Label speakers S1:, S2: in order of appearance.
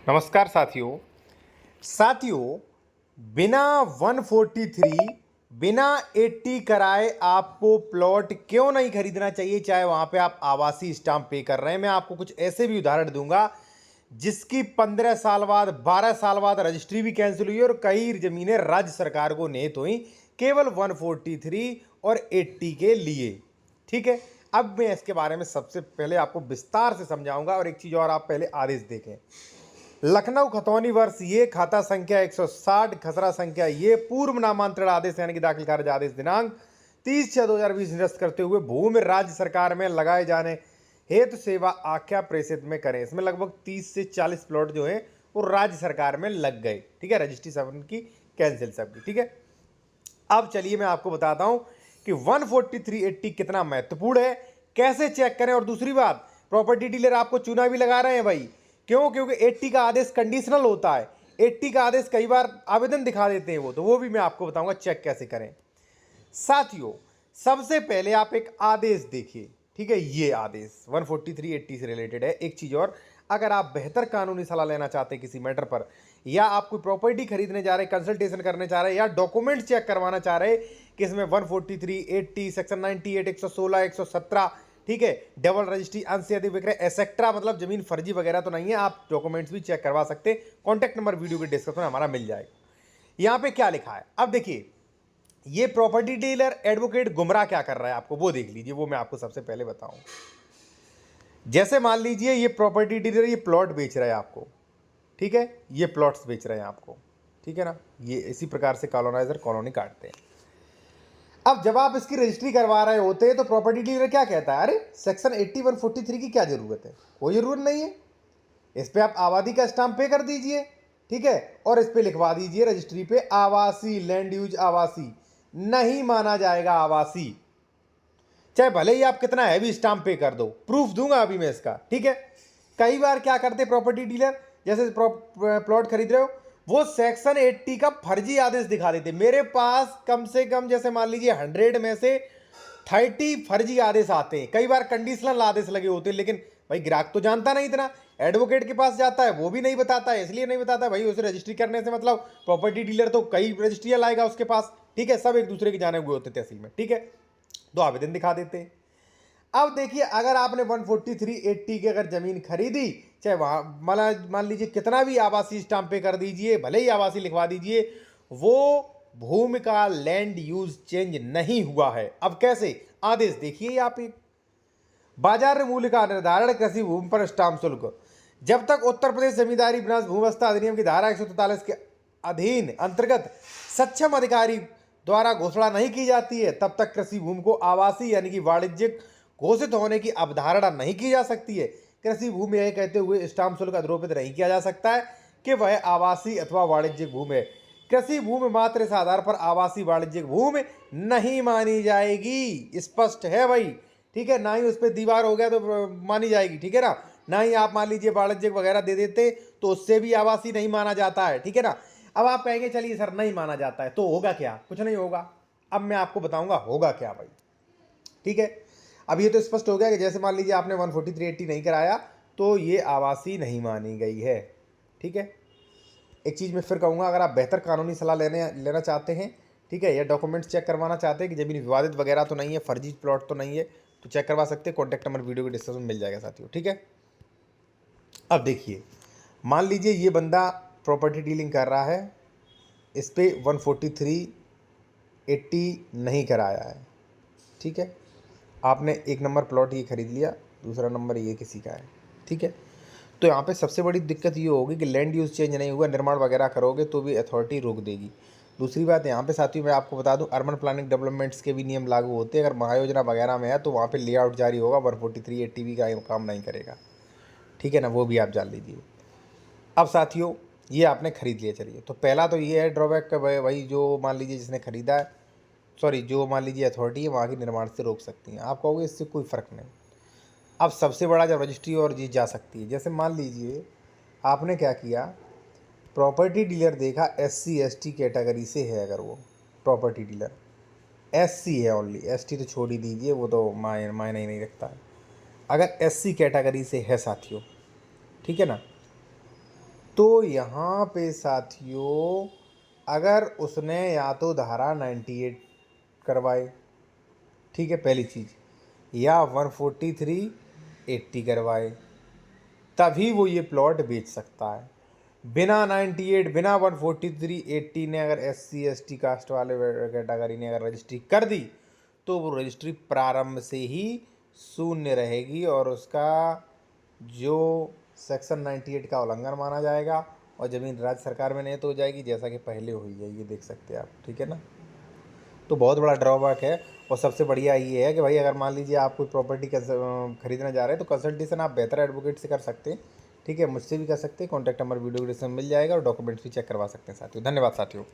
S1: नमस्कार साथियों बिना 143 बिना 80 कराए आपको प्लॉट क्यों नहीं खरीदना चाहिए, चाहे वहां पे आप आवासीय स्टाम्प पे कर रहे हैं। मैं आपको कुछ ऐसे भी उदाहरण दूंगा जिसकी 15 साल बाद 12 साल बाद रजिस्ट्री भी कैंसिल हुई और कई जमीनें राज्य सरकार को निहित हुई केवल 143 और 80 के लिए। ठीक है, अब मैं इसके बारे में सबसे पहले आपको विस्तार से समझाऊंगा। और एक चीज और, आप पहले आदेश देखें। लखनऊ खतौनी वर्ष ये, खाता संख्या 160, खसरा संख्या ये, पूर्व नामांतरण आदेश यानी कि दाखिल खारिज आदेश दिनांक 30/6/2020 निरस्त करते हुए भूमि राज्य सरकार में लगाए जाने हेतु सेवा आख्या प्रेषित में करें। इसमें लगभग 30 से 40 प्लॉट जो है वो राज्य सरकार में लग गए। ठीक है, रजिस्ट्री सब उनकी कैंसिल सबकी। ठीक है, अब चलिए मैं आपको बताता हूं कि 14380 कितना महत्वपूर्ण है, कैसे चेक करें। और दूसरी बात, प्रॉपर्टी डीलर आपको चूना भी लगा रहे हैं भाई। क्यों? क्योंकि 80 का आदेश कंडीशनल होता है। 80 का आदेश कई बार आवेदन दिखा देते हैं वो भी मैं आपको बताऊंगा चेक कैसे करें। साथियों, सबसे पहले आप एक आदेश देखिए। ठीक है, ये आदेश 14380 से रिलेटेड है। एक चीज और, अगर आप बेहतर कानूनी सलाह लेना चाहते हैं किसी मैटर पर, या आप कोई प्रॉपर्टी खरीदने जा रहे हैं, कंसल्टेशन करने जा रहे हैं, या डॉक्यूमेंट चेक करवाना चाह रहे हैं कि इसमें 14380 सेक्शन 98 116 117, ठीक है, डबल रजिस्ट्री, अंश से अधिक विक्रय एसेक्ट्रा, मतलब जमीन फर्जी वगैरह तो नहीं है, आप डॉक्यूमेंट्स भी चेक करवा सकते हैं। कॉन्टैक्ट नंबर वीडियो के डिस्क्रिप्शन में हमारा मिल जाएगा। यहां पे क्या लिखा है अब देखिए। ये प्रॉपर्टी डीलर एडवोकेट गुमराह क्या कर रहा है आपको वो देख लीजिए, वो मैं आपको सबसे पहले बताऊं। जैसे मान लीजिए ये प्रॉपर्टी डीलर ये प्लॉट बेच रहा है आपको। ठीक है, ये प्लॉट्स बेच रहे हैं आपको। ठीक है ना, ये इसी प्रकार से कॉलोनाइजर कॉलोनी काटते हैं। अब जब आप इसकी रजिस्ट्री करवा रहे होते हैं तो प्रॉपर्टी डीलर क्या कहता है, अरे सेक्शन 8143 की क्या जरूरत है, कोई जरूरत नहीं है, इस पे आप आबादी का स्टाम्प पे कर दीजिए। ठीक है, और इस पे लिखवा दीजिए रजिस्ट्री पे आवासी, लैंड यूज आवासी, नहीं माना जाएगा आवासी, चाहे भले ही आप कितना हैवी स्टाम्प पे कर दो। प्रूफ दूंगा अभी मैं इसका। ठीक है, कई बार क्या करते प्रॉपर्टी डीलर, जैसे प्लॉट खरीद रहे हो, वो सेक्शन 80 का फर्जी आदेश दिखा देते। मेरे पास कम से कम जैसे मान लीजिए 100 में से 30 फर्जी आदेश आते हैं। कई बार कंडीशनल आदेश लगे होते हैं, लेकिन भाई ग्राहक तो जानता नहीं इतना, एडवोकेट के पास जाता है वो भी नहीं बताता है। इसलिए नहीं बताता है भाई, उसे रजिस्ट्री करने से मतलब प्रॉपर्टी डीलर तो कई रजिस्ट्रियां लाएगा उसके पास। ठीक है, सब एक दूसरे के जाने हुए होते तहसील में। ठीक है, तो आवेदन दिखा देते हैं। अब देखिए, अगर आपने 14380 की अगर जमीन खरीदी, चाहे वहां मान लीजिए कितना भी आवासीय स्टाम्प पे कर दीजिए, भले ही आवासीय लिखवा दीजिए, वो भूमि का लैंड यूज चेंज नहीं हुआ है। अब कैसे? आदेश देखिए आप, एक बाजार मूल्य का निर्धारण कृषि भूमि पर स्टाम्प शुल्क, जब तक उत्तर प्रदेश जमींदारी विनाश भूव्यवस्था अधिनियम की धारा 143 के अधीन अंतर्गत सक्षम अधिकारी द्वारा घोषणा नहीं की जाती है, तब तक कृषि भूमि को आवासीय यानी कि वाणिज्यिक घोषित होने की अवधारणा नहीं की जा सकती है। कृषि भूमि यह कहते हुए स्टाम्प शुल्क आरोपित नहीं किया जा सकता है कि वह आवासीय अथवा वाणिज्यिक भूमि है। कृषि भूमि मात्र इस आधार पर आवासीय वाणिज्यिक भूमि नहीं मानी जाएगी। स्पष्ट है भाई। ठीक है, ना ही उस पर दीवार हो गया तो मानी जाएगी। ठीक है ना, ना ही आप मान लीजिए वाणिज्यिक वगैरह दे देते तो उससे भी आवासीय नहीं माना जाता है। ठीक है ना, अब आप कहेंगे चलिए सर नहीं माना जाता है तो होगा क्या? कुछ नहीं होगा। अब मैं आपको बताऊंगा होगा क्या भाई। ठीक है, अब ये तो स्पष्ट हो गया कि जैसे मान लीजिए आपने 14380 नहीं कराया तो ये आवासीय नहीं मानी गई है। ठीक है, एक चीज़ मैं फिर कहूँगा, अगर आप बेहतर कानूनी सलाह लेना चाहते हैं, ठीक है, या डॉक्यूमेंट्स चेक करवाना चाहते हैं कि ज़मीन विवादित वगैरह तो नहीं है, फर्जी प्लॉट तो नहीं है, तो चेक करवा सकते हैं। कॉन्टैक्ट नंबर वीडियो के डिस्क्रिप्शन में मिल जाएगा साथियों। ठीक है, अब देखिए, मान लीजिए ये बंदा प्रॉपर्टी डीलिंग कर रहा है, इस पर 14380 नहीं कराया है। ठीक है, आपने एक नंबर प्लॉट ये खरीद लिया, दूसरा नंबर ये किसी का है। ठीक है, तो यहाँ पे सबसे बड़ी दिक्कत ये होगी कि लैंड यूज़ चेंज नहीं हुआ, निर्माण वगैरह करोगे तो भी अथॉरिटी रोक देगी। दूसरी बात यहाँ पे साथियों मैं आपको बता दूं, अर्बन प्लानिंग डेवलपमेंट्स के भी नियम लागू होते हैं। अगर महायोजना वगैरह में है तो वहाँ पे लेआउट जारी होगा, 14380 का काम नहीं करेगा। ठीक है ना, वो भी आप जान लीजिए। अब साथियों, ये आपने खरीद लिया, चलिए, तो पहला तो ये है ड्रॉबैक का भाई, जो मान लीजिए जिसने खरीदा है, सॉरी, जो मान लीजिए अथॉरिटी है वहाँ की निर्माण से रोक सकती हैं। आप कहोगे इससे कोई फ़र्क नहीं। अब सबसे बड़ा जब रजिस्ट्री और जी जा सकती है, जैसे मान लीजिए आपने क्या किया, प्रॉपर्टी डीलर देखा SC ST कैटेगरी से है, अगर वो प्रॉपर्टी डीलर SC है ओनली, ST तो छोड़ ही दीजिए, वो तो मायने ही नहीं रखता है। अगर SC कैटेगरी से है साथियों, ठीक है ना, तो यहाँ पे साथियों अगर उसने या तो धारा 98 करवाए, ठीक है पहली चीज़, या 143(80) करवाए, तभी वो ये प्लॉट बेच सकता है। बिना 98, बिना 143(80) ने अगर SC ST कास्ट वाले कैटेगरी ने अगर रजिस्ट्री कर दी तो वो रजिस्ट्री प्रारंभ से ही शून्य रहेगी और उसका जो सेक्शन 98 का उल्लंघन माना जाएगा और ज़मीन राज्य सरकार में नहीं तो हो जाएगी, जैसा कि पहले हुई है, ये देख सकते हैं आप, ठीक है ना। तो बहुत बड़ा ड्रॉबैक है। और सबसे बढ़िया ये है कि भाई अगर मान लीजिए आप कोई प्रॉपर्टी खरीदना जा रहे हैं तो कंसल्टेशन आप बेहतर एडवोकेट से कर सकते हैं, ठीक है, मुझसे भी कर सकते हैं। कॉन्टैक्ट नंबर वीडियो डिस्क्रिप्शन में मिल जाएगा और डॉक्यूमेंट्स भी चेक करवा सकते हैं साथियों। धन्यवाद साथियों।